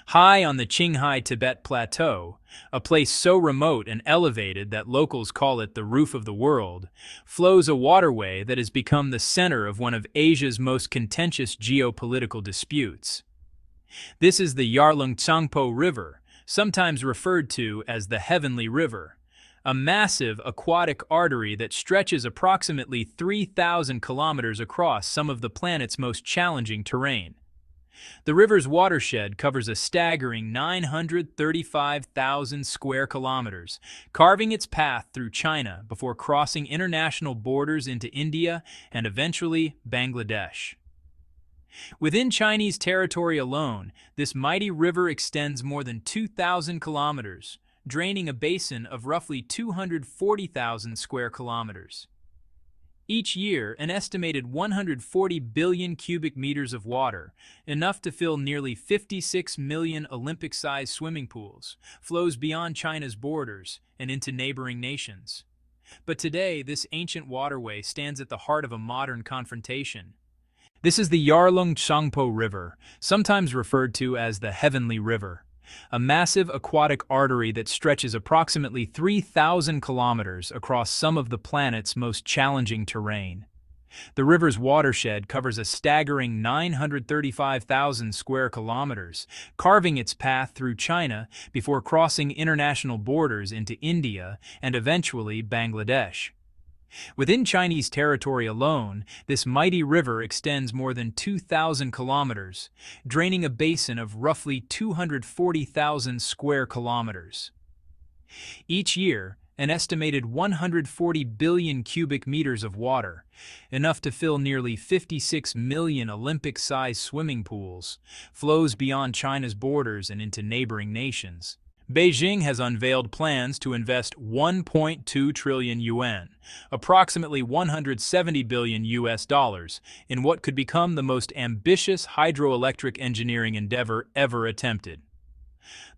High on the Qinghai Tibet Plateau, a place so remote and elevated that locals call it the roof of the world, flows a waterway that has become the center of one of Asia's most contentious geopolitical disputes. This is the Yarlung-Tsangpo River, sometimes referred to as the Heavenly River, a massive aquatic artery that stretches approximately 3,000 kilometers across some of the planet's most challenging terrain. The river's watershed covers a staggering 935,000 square kilometers, carving its path through China before crossing international borders into India and eventually Bangladesh. Within Chinese territory alone, this mighty river extends more than 2,000 kilometers, draining a basin of roughly 240,000 square kilometers. Each year, an estimated 140 billion cubic meters of water, enough to fill nearly 56 million Olympic-sized swimming pools, flows beyond China's borders and into neighboring nations. But today, this ancient waterway stands at the heart of a modern confrontation. This is the Yarlung-Tsangpo River, sometimes referred to as the Heavenly River, a massive aquatic artery that stretches approximately 3,000 kilometers across some of the planet's most challenging terrain. The river's watershed covers a staggering 935,000 square kilometers, carving its path through China before crossing international borders into India and eventually Bangladesh. Within Chinese territory alone, this mighty river extends more than 2,000 kilometers, draining a basin of roughly 240,000 square kilometers. Each year, an estimated 140 billion cubic meters of water, enough to fill nearly 56 million Olympic-sized swimming pools, flows beyond China's borders and into neighboring nations. Beijing has unveiled plans to invest 1.2 trillion yuan, approximately 170 billion US dollars, in what could become the most ambitious hydroelectric engineering endeavor ever attempted.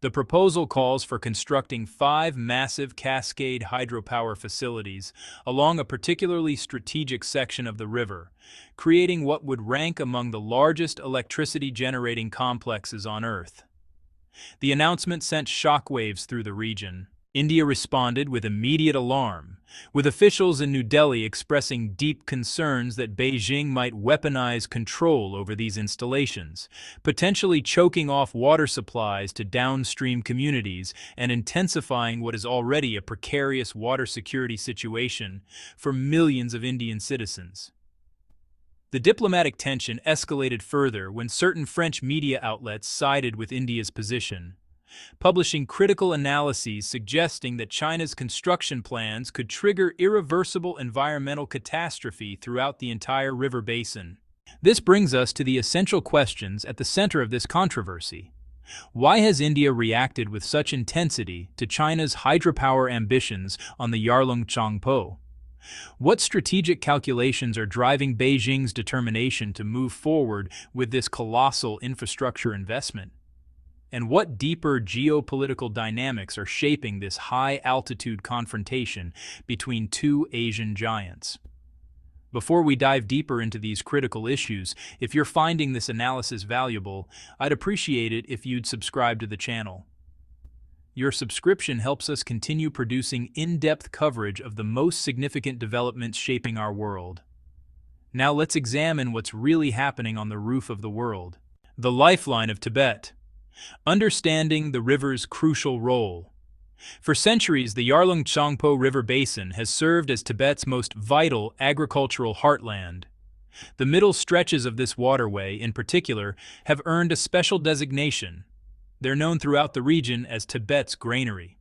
The proposal calls for constructing 5 massive cascade hydropower facilities along a particularly strategic section of the river, creating what would rank among the largest electricity generating complexes on Earth. The announcement sent shockwaves through the region. India responded with immediate alarm, with officials in New Delhi expressing deep concerns that Beijing might weaponize control over these installations, potentially choking off water supplies to downstream communities and intensifying what is already a precarious water security situation for millions of Indian citizens. The diplomatic tension escalated further when certain French media outlets sided with India's position, publishing critical analyses suggesting that China's construction plans could trigger irreversible environmental catastrophe throughout the entire river basin. This brings us to the essential questions at the center of this controversy. Why has India reacted with such intensity to China's hydropower ambitions on the Yarlung-Tsangpo? What strategic calculations are driving Beijing's determination to move forward with this colossal infrastructure investment? And what deeper geopolitical dynamics are shaping this high-altitude confrontation between two Asian giants? Before we dive deeper into these critical issues, if you're finding this analysis valuable, I'd appreciate it if you'd subscribe to the channel. Your subscription helps us continue producing in-depth coverage of the most significant developments shaping our world. Now let's examine what's really happening on the roof of the world. The Lifeline of Tibet. Understanding the river's crucial role. For centuries, the Yarlung-Tsangpo River Basin has served as Tibet's most vital agricultural heartland. The middle stretches of this waterway, in particular, have earned a special designation. They're known throughout the region as Tibet's granary.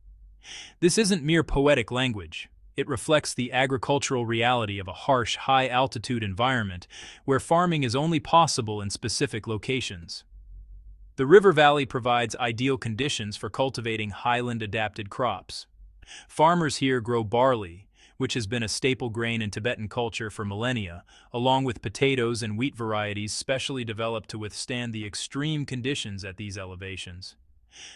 This isn't mere poetic language. It reflects the agricultural reality of a harsh, high-altitude environment where farming is only possible in specific locations. The river valley provides ideal conditions for cultivating highland-adapted crops. Farmers here grow barley, which has been a staple grain in Tibetan culture for millennia, along with potatoes and wheat varieties specially developed to withstand the extreme conditions at these elevations.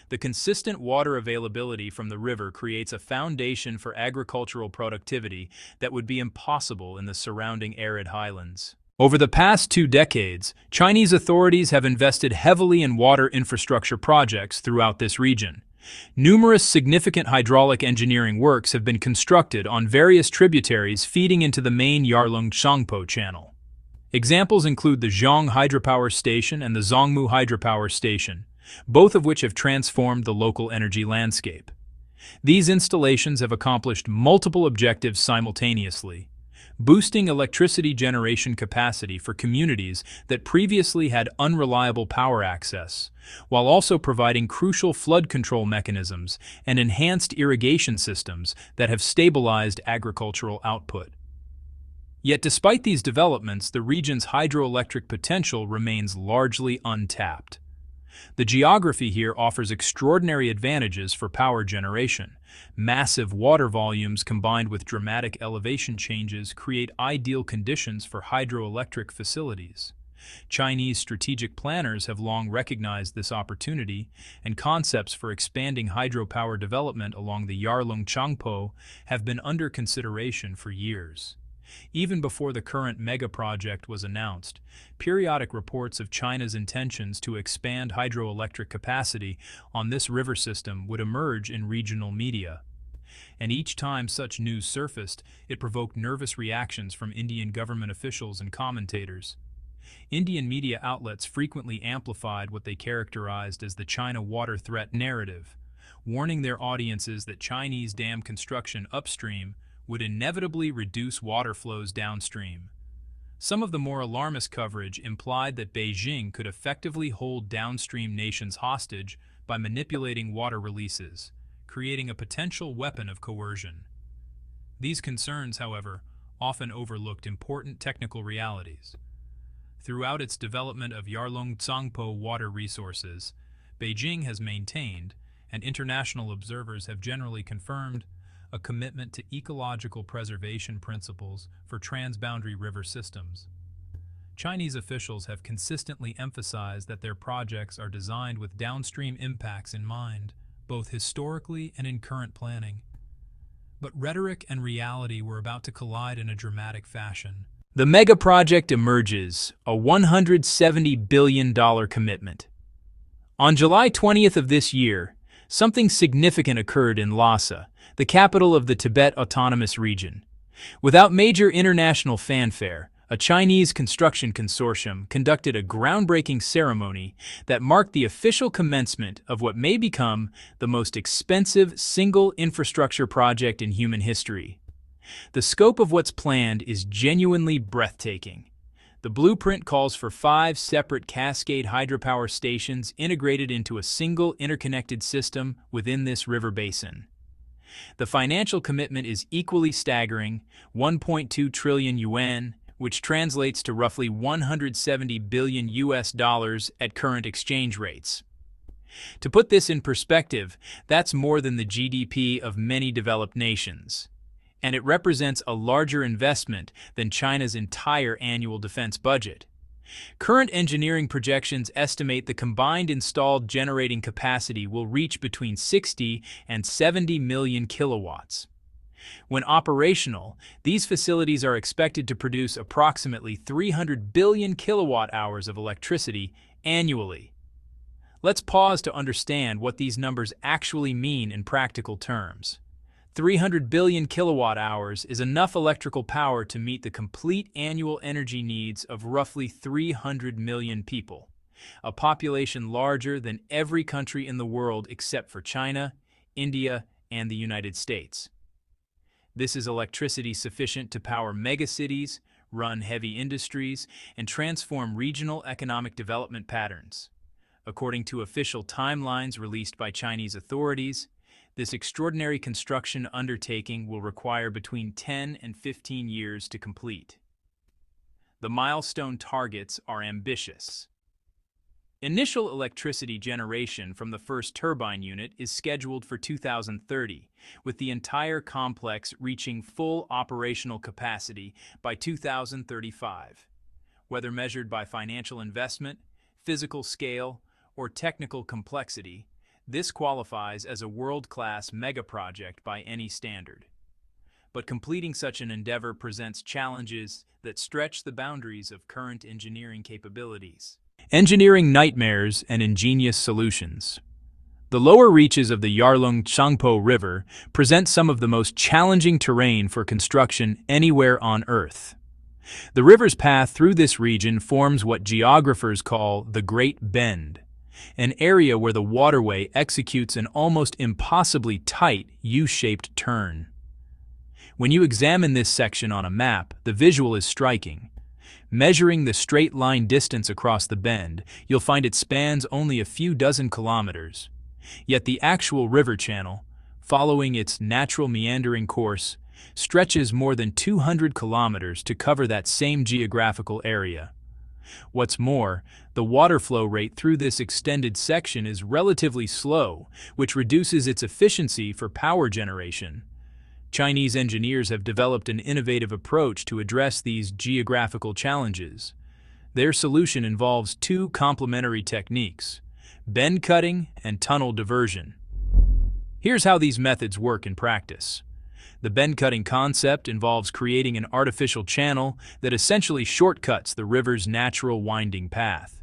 The consistent water availability from the river creates a foundation for agricultural productivity that would be impossible in the surrounding arid highlands. Over the past 2 decades, Chinese authorities have invested heavily in water infrastructure projects throughout this region. Numerous significant hydraulic engineering works have been constructed on various tributaries feeding into the main Yarlung-Shangpo channel. Examples include the Zhong Hydropower Station and the Zhongmu Hydropower Station, both of which have transformed the local energy landscape. These installations have accomplished multiple objectives simultaneously, boosting electricity generation capacity for communities that previously had unreliable power access, while also providing crucial flood control mechanisms and enhanced irrigation systems that have stabilized agricultural output. Yet despite these developments, the region's hydroelectric potential remains largely untapped. The geography here offers extraordinary advantages for power generation. Massive water volumes combined with dramatic elevation changes create ideal conditions for hydroelectric facilities. Chinese strategic planners have long recognized this opportunity, and concepts for expanding hydropower development along the Yarlung-Changpo have been under consideration for years. Even before the current mega-project was announced, periodic reports of China's intentions to expand hydroelectric capacity on this river system would emerge in regional media. And each time such news surfaced, it provoked nervous reactions from Indian government officials and commentators. Indian media outlets frequently amplified what they characterized as the China water threat narrative, warning their audiences that Chinese dam construction upstream would inevitably reduce water flows downstream. Some of the more alarmist coverage implied that Beijing could effectively hold downstream nations hostage by manipulating water releases, creating a potential weapon of coercion. These concerns, however, often overlooked important technical realities. Throughout its development of Yarlung-Tsangpo water resources, Beijing has maintained, and international observers have generally confirmed, a commitment to ecological preservation principles for transboundary river systems. Chinese officials have consistently emphasized that their projects are designed with downstream impacts in mind, both historically and in current planning. But rhetoric and reality were about to collide in a dramatic fashion. The mega project emerges, a $170 billion commitment. On July 20th of this year, something significant occurred in Lhasa, the capital of the Tibet Autonomous Region. Without major international fanfare, a Chinese construction consortium conducted a groundbreaking ceremony that marked the official commencement of what may become the most expensive single infrastructure project in human history. The scope of what's planned is genuinely breathtaking. The blueprint calls for 5 separate cascade hydropower stations integrated into a single interconnected system within this river basin. The financial commitment is equally staggering, 1.2 trillion yuan, which translates to roughly 170 billion US dollars at current exchange rates. To put this in perspective, that's more than the GDP of many developed nations. And it represents a larger investment than China's entire annual defense budget. Current engineering projections estimate the combined installed generating capacity will reach between 60 and 70 million kilowatts. When operational, these facilities are expected to produce approximately 300 billion kilowatt hours of electricity annually. Let's pause to understand what these numbers actually mean in practical terms. 300 billion kilowatt hours is enough electrical power to meet the complete annual energy needs of roughly 300 million people, a population larger than every country in the world except for China, India, and the United States. This is electricity sufficient to power megacities, run heavy industries, and transform regional economic development patterns. According to official timelines released by Chinese authorities, this extraordinary construction undertaking will require between 10 and 15 years to complete. The milestone targets are ambitious. Initial electricity generation from the first turbine unit is scheduled for 2030, with the entire complex reaching full operational capacity by 2035. Whether measured by financial investment, physical scale, or technical complexity, this qualifies as a world-class mega-project by any standard. but completing such an endeavor presents challenges that stretch the boundaries of current engineering capabilities. Engineering nightmares and ingenious solutions. The lower reaches of the Yarlung-Tsangpo River present some of the most challenging terrain for construction anywhere on Earth. The river's path through this region forms what geographers call the Great Bend, an area where the waterway executes an almost impossibly tight U-shaped turn. When you examine this section on a map, the visual is striking. Measuring the straight-line distance across the bend, you'll find it spans only a few dozen kilometers. Yet the actual river channel, following its natural meandering course, stretches more than 200 kilometers to cover that same geographical area. What's more, the water flow rate through this extended section is relatively slow, which reduces its efficiency for power generation. Chinese engineers have developed an innovative approach to address these geographical challenges. Their solution involves two complementary techniques: bend cutting and tunnel diversion. Here's how these methods work in practice. The bend cutting concept involves creating an artificial channel that essentially shortcuts the river's natural winding path.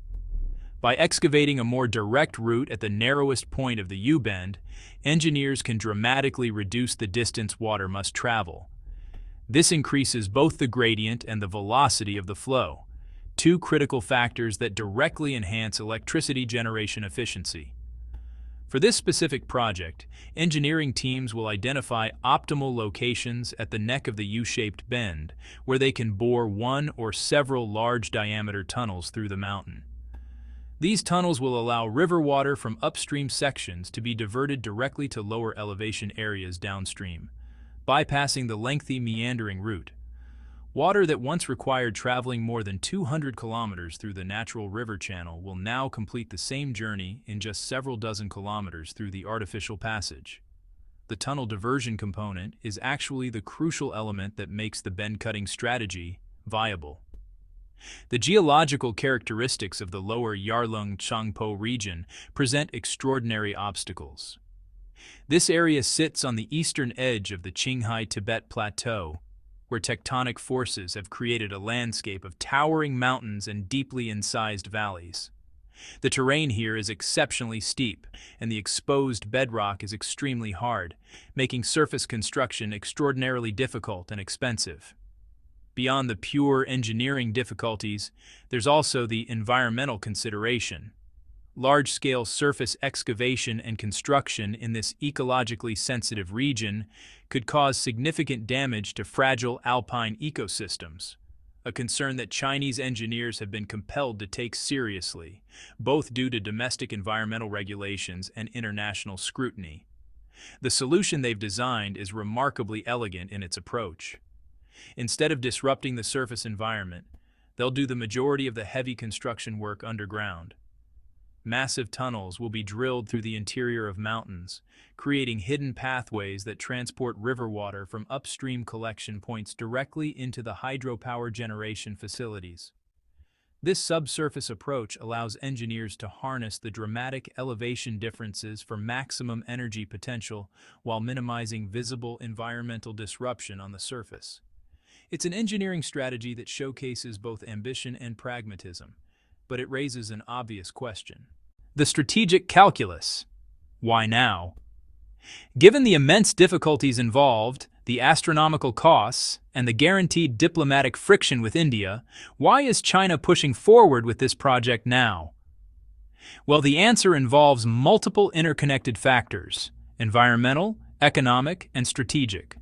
By excavating a more direct route at the narrowest point of the U-bend, engineers can dramatically reduce the distance water must travel. This increases both the gradient and the velocity of the flow, two critical factors that directly enhance electricity generation efficiency. For this specific project, engineering teams will identify optimal locations at the neck of the U-shaped bend, where they can bore one or several large-diameter tunnels through the mountain. These tunnels will allow river water from upstream sections to be diverted directly to lower elevation areas downstream, bypassing the lengthy meandering route. Water that once required traveling more than 200 kilometers through the natural river channel will now complete the same journey in just several dozen kilometers through the artificial passage. The tunnel diversion component is actually the crucial element that makes the bend-cutting strategy viable. The geological characteristics of the lower Yarlung-Tsangpo region present extraordinary obstacles. This area sits on the eastern edge of the Qinghai-Tibet Plateau, where tectonic forces have created a landscape of towering mountains and deeply incised valleys. The terrain here is exceptionally steep, and the exposed bedrock is extremely hard, making surface construction extraordinarily difficult and expensive. Beyond the pure engineering difficulties, there's also the environmental consideration. Large-scale surface excavation and construction in this ecologically sensitive region could cause significant damage to fragile alpine ecosystems, a concern that Chinese engineers have been compelled to take seriously, both due to domestic environmental regulations and international scrutiny. The solution they've designed is remarkably elegant in its approach. Instead of disrupting the surface environment, they'll do the majority of the heavy construction work underground. Massive tunnels will be drilled through the interior of mountains, creating hidden pathways that transport river water from upstream collection points directly into the hydropower generation facilities. This subsurface approach allows engineers to harness the dramatic elevation differences for maximum energy potential while minimizing visible environmental disruption on the surface. It's an engineering strategy that showcases both ambition and pragmatism, but it raises an obvious question. The strategic calculus. Why now? Given the immense difficulties involved, the astronomical costs, and the guaranteed diplomatic friction with India, why is China pushing forward with this project now? Well, the answer involves multiple interconnected factors: environmental, economic, and strategic.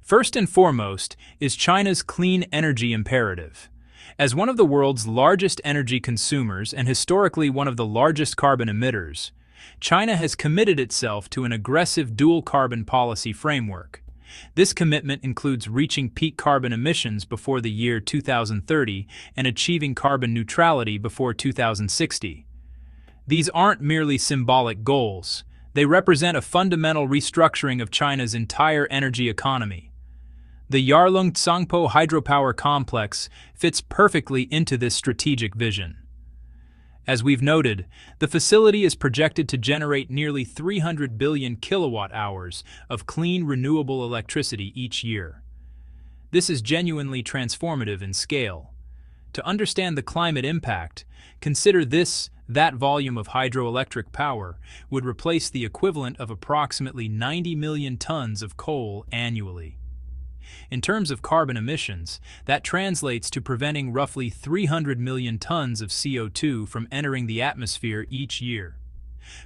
First and foremost is China's clean energy imperative. As one of the world's largest energy consumers and historically one of the largest carbon emitters, China has committed itself to an aggressive dual carbon policy framework. This commitment includes reaching peak carbon emissions before the year 2030 and achieving carbon neutrality before 2060. These aren't merely symbolic goals. They represent a fundamental restructuring of China's entire energy economy. The Yarlung-Tsangpo hydropower complex fits perfectly into this strategic vision. As we've noted, the facility is projected to generate nearly 300 billion kilowatt-hours of clean, renewable electricity each year. This is genuinely transformative in scale. To understand the climate impact, consider that volume of hydroelectric power would replace the equivalent of approximately 90 million tons of coal annually. In terms of carbon emissions, that translates to preventing roughly 300 million tons of CO2 from entering the atmosphere each year.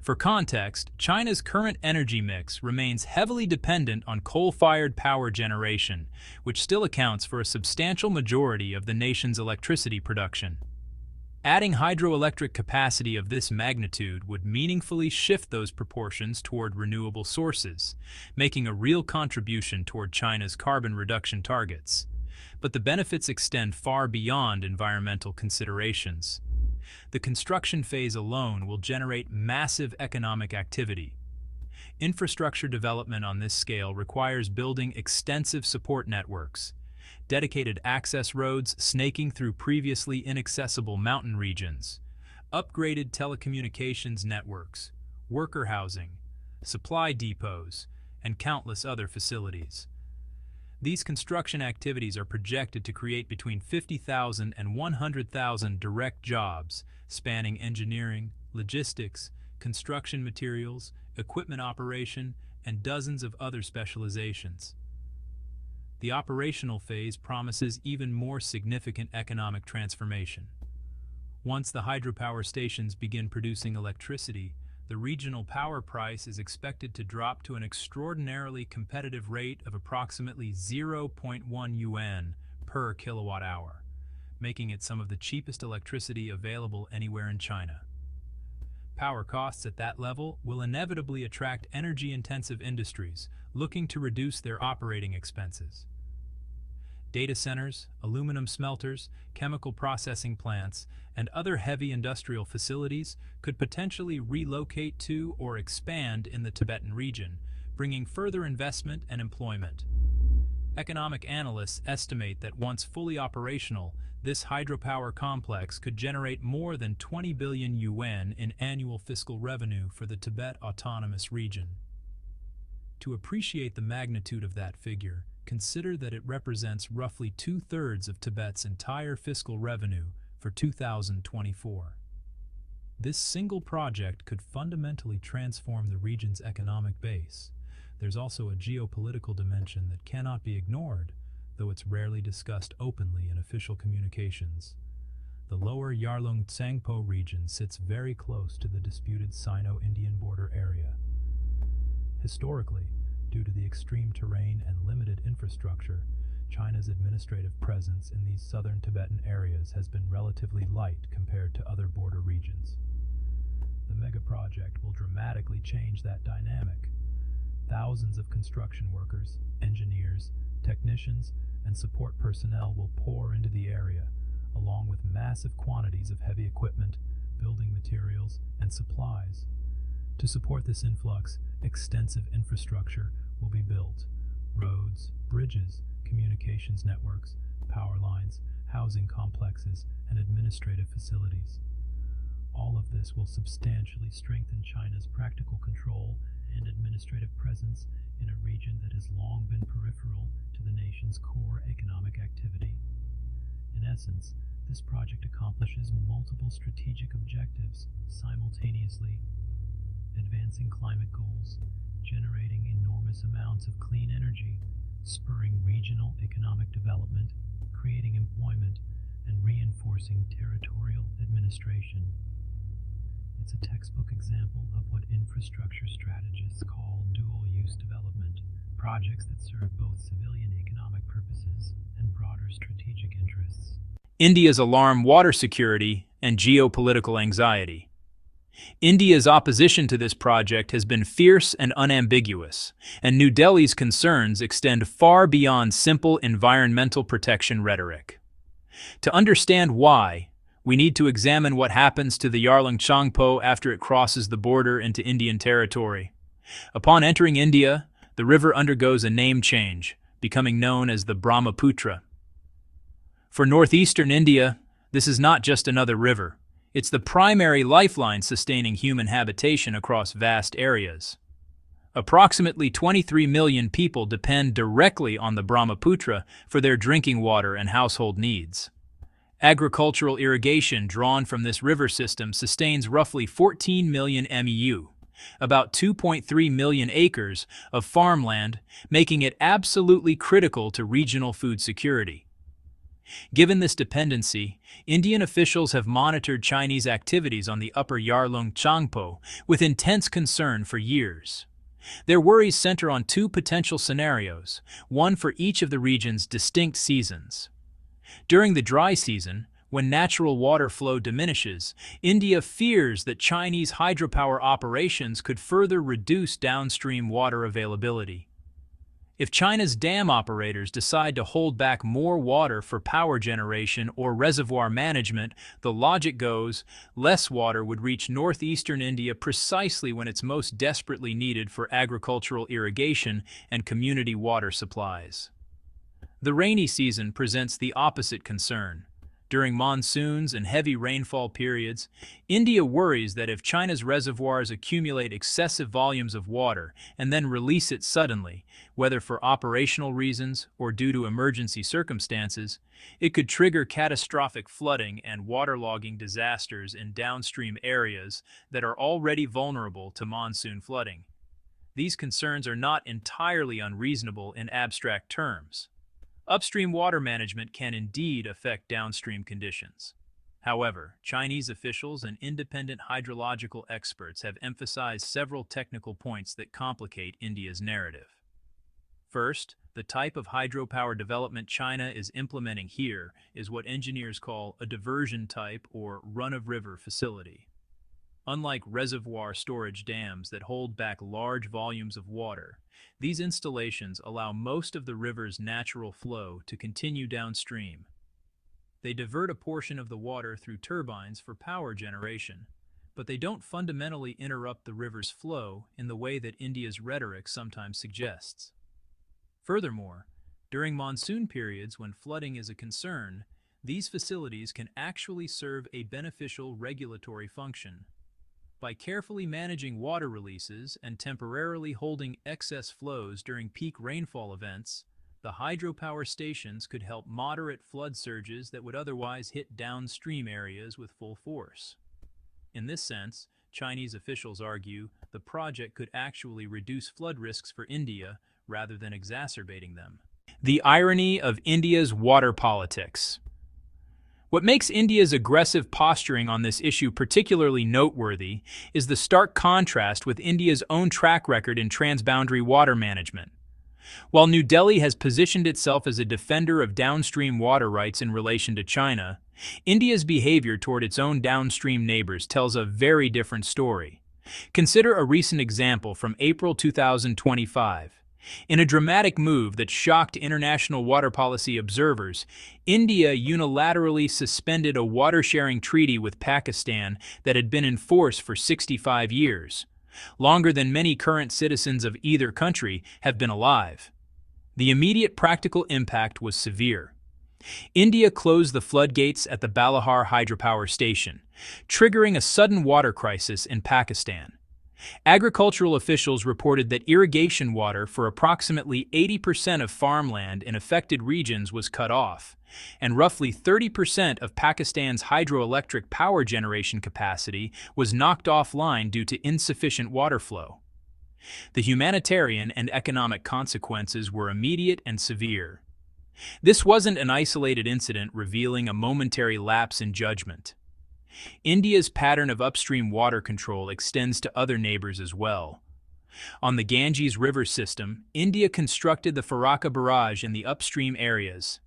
For context, China's current energy mix remains heavily dependent on coal-fired power generation, which still accounts for a substantial majority of the nation's electricity production. Adding hydroelectric capacity of this magnitude would meaningfully shift those proportions toward renewable sources, making a real contribution toward China's carbon reduction targets. But the benefits extend far beyond environmental considerations. The construction phase alone will generate massive economic activity. Infrastructure development on this scale requires building extensive support networks, dedicated access roads snaking through previously inaccessible mountain regions, upgraded telecommunications networks, worker housing, supply depots, and countless other facilities. These construction activities are projected to create between 50,000 and 100,000 direct jobs, spanning engineering, logistics, construction materials, equipment operation, and dozens of other specializations. The operational phase promises even more significant economic transformation. Once the hydropower stations begin producing electricity, the regional power price is expected to drop to an extraordinarily competitive rate of approximately 0.1 yuan per kilowatt hour, making it some of the cheapest electricity available anywhere in China. Power costs at that level will inevitably attract energy-intensive industries looking to reduce their operating expenses. Data centers, aluminum smelters, chemical processing plants, and other heavy industrial facilities could potentially relocate to or expand in the Tibetan region, bringing further investment and employment. Economic analysts estimate that once fully operational, this hydropower complex could generate more than 20 billion yuan in annual fiscal revenue for the Tibet Autonomous Region. To appreciate the magnitude of that figure, consider that it represents roughly 2/3 of Tibet's entire fiscal revenue for 2024. This single project could fundamentally transform the region's economic base. There's also a geopolitical dimension that cannot be ignored, though it's rarely discussed openly in official communications. The lower Yarlung Tsangpo region sits very close to the disputed Sino-Indian border area. Historically, due to the extreme terrain and limited infrastructure, China's administrative presence in these southern Tibetan areas has been relatively light compared to other border regions. The megaproject will dramatically change that dynamic. Thousands of construction workers, engineers, technicians, and support personnel will pour into the area, along with massive quantities of heavy equipment, building materials, and supplies. To support this influx, extensive infrastructure will be built: roads, bridges, communications networks, power lines, housing complexes, and administrative facilities. All of this will substantially strengthen China's practical control and administrative presence in a region that has long been peripheral to the nation's core economic activity. In essence, this project accomplishes multiple strategic objectives simultaneously: advancing climate goals, generating enormous amounts of clean energy, spurring regional economic development, creating employment, and reinforcing territorial administration. It's a textbook example of what infrastructure strategists call dual-use development, projects that serve both civilian economic purposes and broader strategic interests. India's alarm water security and geopolitical anxiety. India's opposition to this project has been fierce and unambiguous, and New Delhi's concerns extend far beyond simple environmental protection rhetoric. To understand why, we need to examine what happens to the Yarlung Tsangpo after it crosses the border into Indian territory. Upon entering India, the river undergoes a name change, becoming known as the Brahmaputra. For northeastern India, this is not just another river. It's the primary lifeline sustaining human habitation across vast areas. Approximately 23 million people depend directly on the Brahmaputra for their drinking water and household needs. Agricultural irrigation drawn from this river system sustains roughly 14 million MEU, about 2.3 million acres of farmland, making it absolutely critical to regional food security. Given this dependency, Indian officials have monitored Chinese activities on the upper Yarlung Changpo with intense concern for years. Their worries center on two potential scenarios, one for each of the region's distinct seasons. During the dry season, when natural water flow diminishes, India fears that Chinese hydropower operations could further reduce downstream water availability. If China's dam operators decide to hold back more water for power generation or reservoir management, the logic goes, less water would reach northeastern India precisely when it's most desperately needed for agricultural irrigation and community water supplies. The rainy season presents the opposite concern. During monsoons and heavy rainfall periods, India worries that if China's reservoirs accumulate excessive volumes of water and then release it suddenly, whether for operational reasons or due to emergency circumstances, it could trigger catastrophic flooding and waterlogging disasters in downstream areas that are already vulnerable to monsoon flooding. These concerns are not entirely unreasonable in abstract terms. Upstream water management can indeed affect downstream conditions. However, Chinese officials and independent hydrological experts have emphasized several technical points that complicate India's narrative. First, the type of hydropower development China is implementing here is what engineers call a diversion type or run-of-river facility. Unlike reservoir storage dams that hold back large volumes of water, these installations allow most of the river's natural flow to continue downstream. They divert a portion of the water through turbines for power generation, but they don't fundamentally interrupt the river's flow in the way that India's rhetoric sometimes suggests. Furthermore, during monsoon periods when flooding is a concern, these facilities can actually serve a beneficial regulatory function. By carefully managing water releases and temporarily holding excess flows during peak rainfall events, the hydropower stations could help moderate flood surges that would otherwise hit downstream areas with full force. In this sense, Chinese officials argue the project could actually reduce flood risks for India rather than exacerbating them. The irony of India's water politics. What makes India's aggressive posturing on this issue particularly noteworthy is the stark contrast with India's own track record in transboundary water management. While New Delhi has positioned itself as a defender of downstream water rights in relation to China, India's behavior toward its own downstream neighbors tells a very different story. Consider a recent example from April 2025. In a dramatic move that shocked international water policy observers, India unilaterally suspended a water-sharing treaty with Pakistan that had been in force for 65 years, longer than many current citizens of either country have been alive. The immediate practical impact was severe. India closed the floodgates at the Balahar hydropower station, triggering a sudden water crisis in Pakistan. Agricultural officials reported that irrigation water for approximately 80% of farmland in affected regions was cut off, and roughly 30% of Pakistan's hydroelectric power generation capacity was knocked offline due to insufficient water flow. The humanitarian and economic consequences were immediate and severe. This wasn't an isolated incident revealing a momentary lapse in judgment. India's pattern of upstream water control extends to other neighbors as well. On the Ganges River system, India constructed the Farakka barrage in the upstream areas.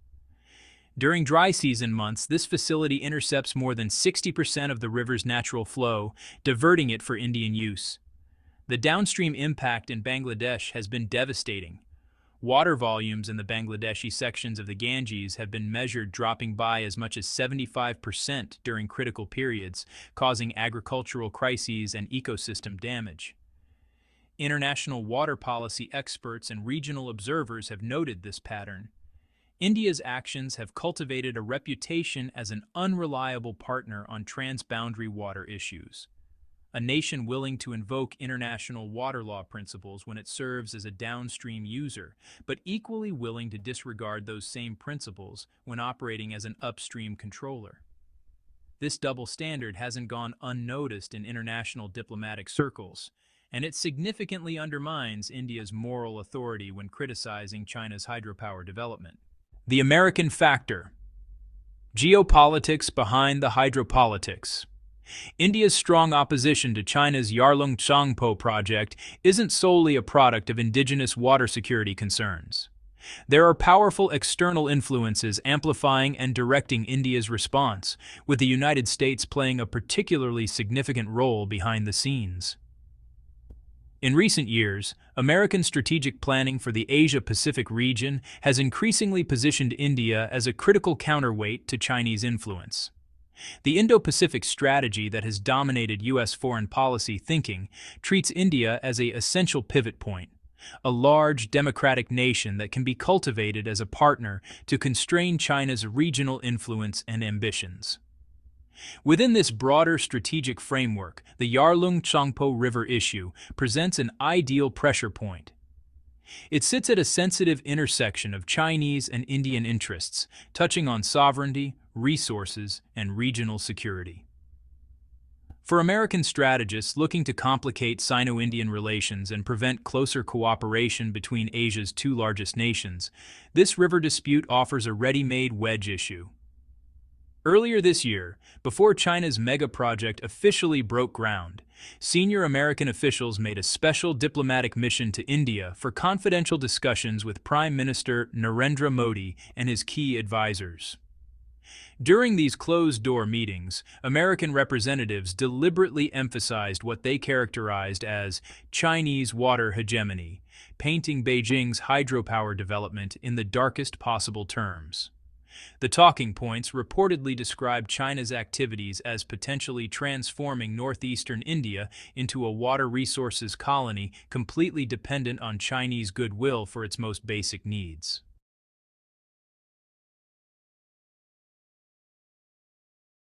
During dry season months, this facility intercepts more than 60% of the river's natural flow, diverting it for Indian use. The downstream impact in Bangladesh has been devastating. Water volumes in the Bangladeshi sections of the Ganges have been measured dropping by as much as 75% during critical periods, causing agricultural crises and ecosystem damage. International water policy experts and regional observers have noted this pattern. India's actions have cultivated a reputation as an unreliable partner on transboundary water issues, a nation willing to invoke international water law principles when it serves as a downstream user, but equally willing to disregard those same principles when operating as an upstream controller. This double standard hasn't gone unnoticed in international diplomatic circles, and it significantly undermines India's moral authority when criticizing China's hydropower development. The American factor. Geopolitics behind the hydropolitics. India's strong opposition to China's Yarlung Tsangpo project isn't solely a product of indigenous water security concerns. There are powerful external influences amplifying and directing India's response, with the United States playing a particularly significant role behind the scenes. In recent years, American strategic planning for the Asia-Pacific region has increasingly positioned India as a critical counterweight to Chinese influence. The Indo-Pacific strategy that has dominated U.S. foreign policy thinking treats India as an essential pivot point, a large democratic nation that can be cultivated as a partner to constrain China's regional influence and ambitions. Within this broader strategic framework, the Yarlung Tsangpo River issue presents an ideal pressure point. It sits at a sensitive intersection of Chinese and Indian interests, touching on sovereignty, resources, and regional security. For American strategists looking to complicate Sino-Indian relations and prevent closer cooperation between Asia's two largest nations, this river dispute offers a ready-made wedge issue. Earlier this year, before China's mega project officially broke ground, senior American officials made a special diplomatic mission to India for confidential discussions with Prime Minister Narendra Modi and his key advisors. During these closed-door meetings, American representatives deliberately emphasized what they characterized as Chinese water hegemony, painting Beijing's hydropower development in the darkest possible terms. The talking points reportedly described China's activities as potentially transforming northeastern India into a water resources colony completely dependent on Chinese goodwill for its most basic needs.